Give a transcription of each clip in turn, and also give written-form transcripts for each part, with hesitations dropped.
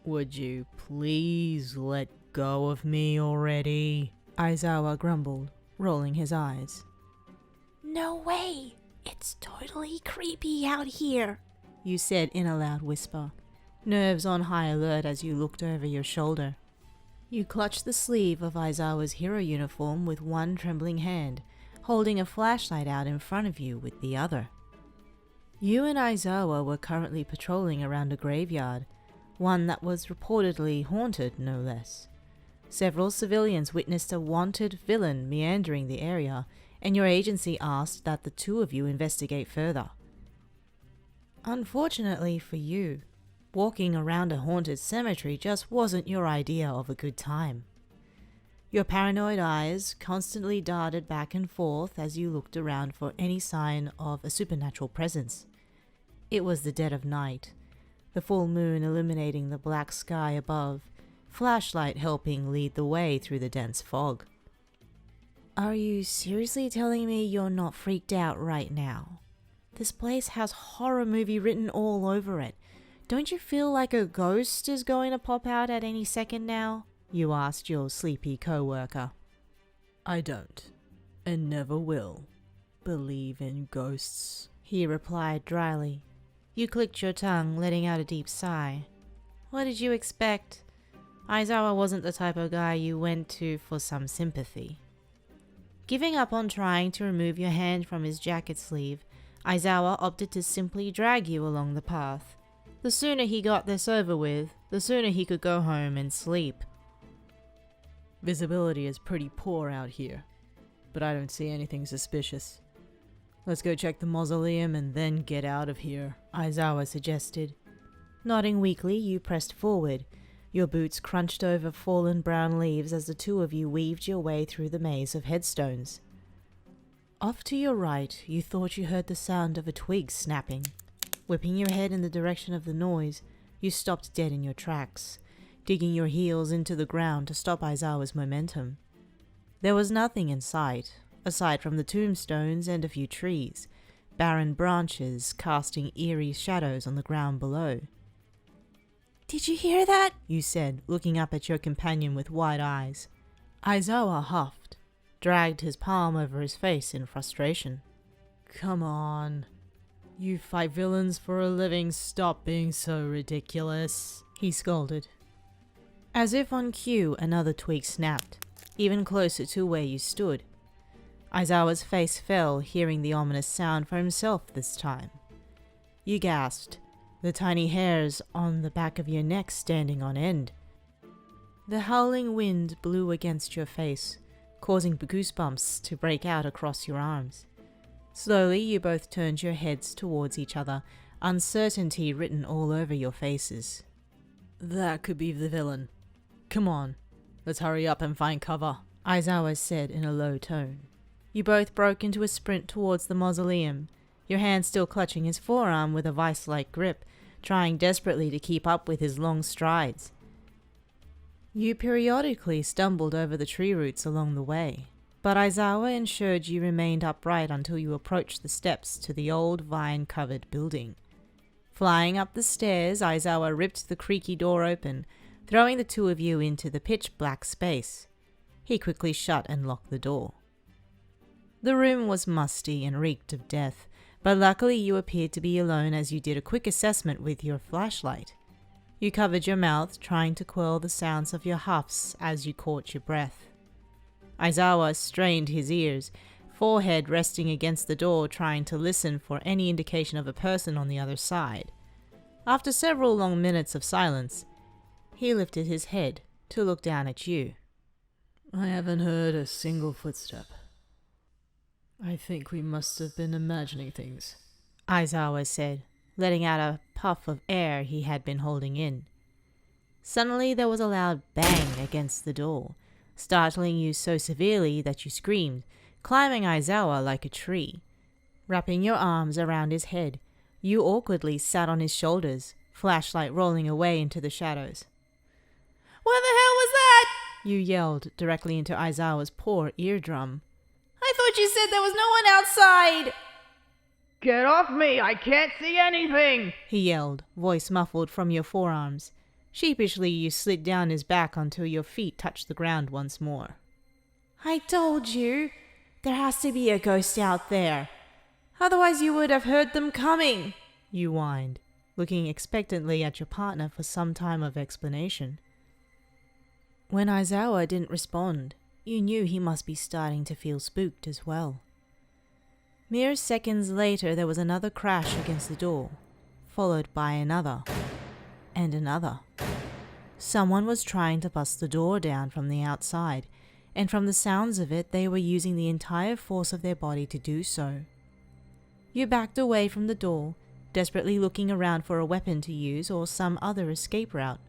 Would you please let go of me already? Aizawa grumbled, rolling his eyes. No way! It's totally creepy out here, you said in a loud whisper, nerves on high alert as you looked over your shoulder. You clutched the sleeve of Aizawa's hero uniform with one trembling hand, holding a flashlight out in front of you with the other. You and Aizawa were currently patrolling around a graveyard, one that was reportedly haunted, no less. Several civilians witnessed a wanted villain meandering the area, and your agency asked that the two of you investigate further. Unfortunately for you, walking around a haunted cemetery just wasn't your idea of a good time. Your paranoid eyes constantly darted back and forth as you looked around for any sign of a supernatural presence. It was the dead of night, the full moon illuminating the black sky above, flashlight helping lead the way through the dense fog. Are you seriously telling me you're not freaked out right now? This place has horror movie written all over it. Don't you feel like a ghost is going to pop out at any second now? You asked your sleepy co-worker. I don't, and never will, believe in ghosts, he replied dryly. You clicked your tongue, letting out a deep sigh. What did you expect? Aizawa wasn't the type of guy you went to for some sympathy. Giving up on trying to remove your hand from his jacket sleeve, Aizawa opted to simply drag you along the path. The sooner he got this over with, the sooner he could go home and sleep. Visibility is pretty poor out here, but I don't see anything suspicious. Let's go check the mausoleum and then get out of here, Aizawa suggested. Nodding weakly, you pressed forward. Your boots crunched over fallen brown leaves as the two of you weaved your way through the maze of headstones. Off to your right, you thought you heard the sound of a twig snapping. Whipping your head in the direction of the noise, you stopped dead in your tracks, digging your heels into the ground to stop Aizawa's momentum. There was nothing in sight, aside from the tombstones and a few trees, barren branches casting eerie shadows on the ground below. Did you hear that? You said, looking up at your companion with wide eyes. Aizawa huffed, dragged his palm over his face in frustration. Come on. You fight villains for a living, stop being so ridiculous, he scolded. As if on cue, another twig snapped, even closer to where you stood. Aizawa's face fell, hearing the ominous sound for himself this time. You gasped, the tiny hairs on the back of your neck standing on end. The howling wind blew against your face, causing goosebumps to break out across your arms. Slowly, you both turned your heads towards each other, uncertainty written all over your faces. That could be the villain. Come on, let's hurry up and find cover, Aizawa said in a low tone. You both broke into a sprint towards the mausoleum, your hand still clutching his forearm with a vice-like grip, trying desperately to keep up with his long strides. You periodically stumbled over the tree roots along the way, but Aizawa ensured you remained upright until you approached the steps to the old vine-covered building. Flying up the stairs, Aizawa ripped the creaky door open, throwing the two of you into the pitch-black space. He quickly shut and locked the door. The room was musty and reeked of death, but luckily you appeared to be alone as you did a quick assessment with your flashlight. You covered your mouth, trying to quell the sounds of your huffs as you caught your breath. Aizawa strained his ears, forehead resting against the door, trying to listen for any indication of a person on the other side. After several long minutes of silence, he lifted his head to look down at you. I haven't heard a single footstep. I think we must have been imagining things, Aizawa said, letting out a puff of air he had been holding in. Suddenly there was a loud bang against the door, startling you so severely that you screamed, climbing Aizawa like a tree. Wrapping your arms around his head, you awkwardly sat on his shoulders, flashlight rolling away into the shadows. What the hell was that? You yelled directly into Aizawa's poor eardrum. I thought you said there was no one outside! Get off me! I can't see anything! He yelled, voice muffled from your forearms. Sheepishly, you slid down his back until your feet touched the ground once more. I told you, there has to be a ghost out there. Otherwise you would have heard them coming, you whined, looking expectantly at your partner for some time of explanation. When Aizawa didn't respond, you knew he must be starting to feel spooked as well. Mere seconds later, there was another crash against the door, followed by another, and another. Someone was trying to bust the door down from the outside, and from the sounds of it, they were using the entire force of their body to do so. You backed away from the door, desperately looking around for a weapon to use or some other escape route.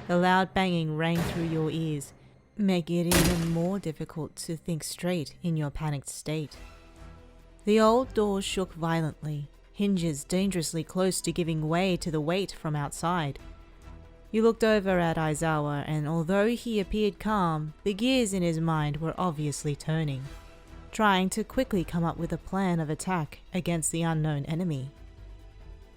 The loud banging rang through your ears, making it even more difficult to think straight in your panicked state. The old door shook violently, hinges dangerously close to giving way to the weight from outside. You looked over at Aizawa, and although he appeared calm, the gears in his mind were obviously turning, trying to quickly come up with a plan of attack against the unknown enemy.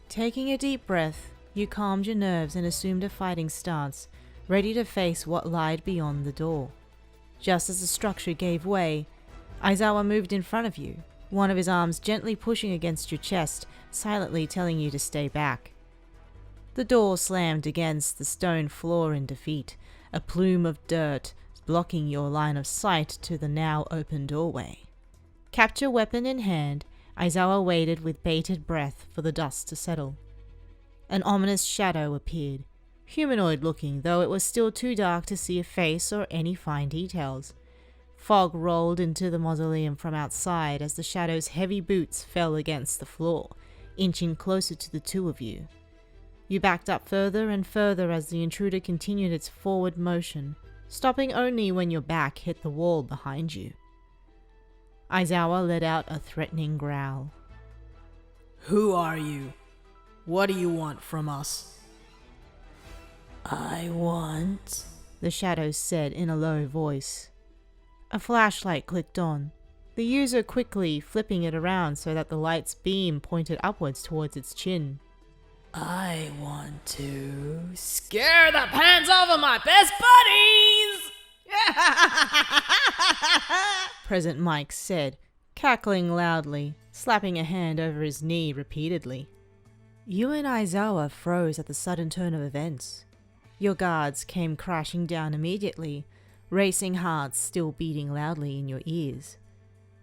Taking a deep breath, you calmed your nerves and assumed a fighting stance, ready to face what lied beyond the door. Just as the structure gave way, Aizawa moved in front of you, one of his arms gently pushing against your chest, silently telling you to stay back. The door slammed against the stone floor in defeat, a plume of dirt blocking your line of sight to the now open doorway. Capture weapon in hand, Aizawa waited with bated breath for the dust to settle. An ominous shadow appeared, humanoid looking, though it was still too dark to see a face or any fine details. Fog rolled into the mausoleum from outside as the shadow's heavy boots fell against the floor, inching closer to the two of you. You backed up further and further as the intruder continued its forward motion, stopping only when your back hit the wall behind you. Aizawa let out a threatening growl. Who are you? What do you want from us? I want, the shadow said in a low voice. A flashlight clicked on, the user quickly flipping it around so that the light's beam pointed upwards towards its chin. I want to scare the pants off of my best buddies! Present Mike said, cackling loudly, slapping a hand over his knee repeatedly. You and Aizawa froze at the sudden turn of events. Your guards came crashing down immediately, racing hearts still beating loudly in your ears.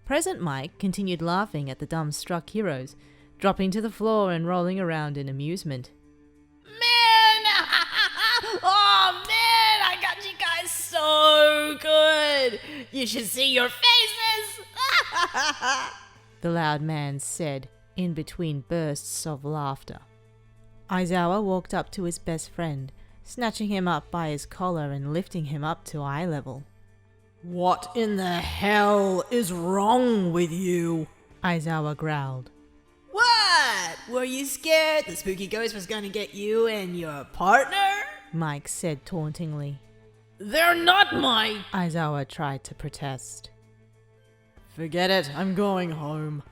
Present Mike continued laughing at the dumbstruck heroes, dropping to the floor and rolling around in amusement. Man! Oh man, I got you guys so good! You should see your faces! The loud man said, in between bursts of laughter. Aizawa walked up to his best friend, snatching him up by his collar and lifting him up to eye level. What in the hell is wrong with you? Aizawa growled. What? Were you scared the spooky ghost was gonna get you and your partner? Mike said tauntingly. They're not my... Aizawa tried to protest. Forget it, I'm going home.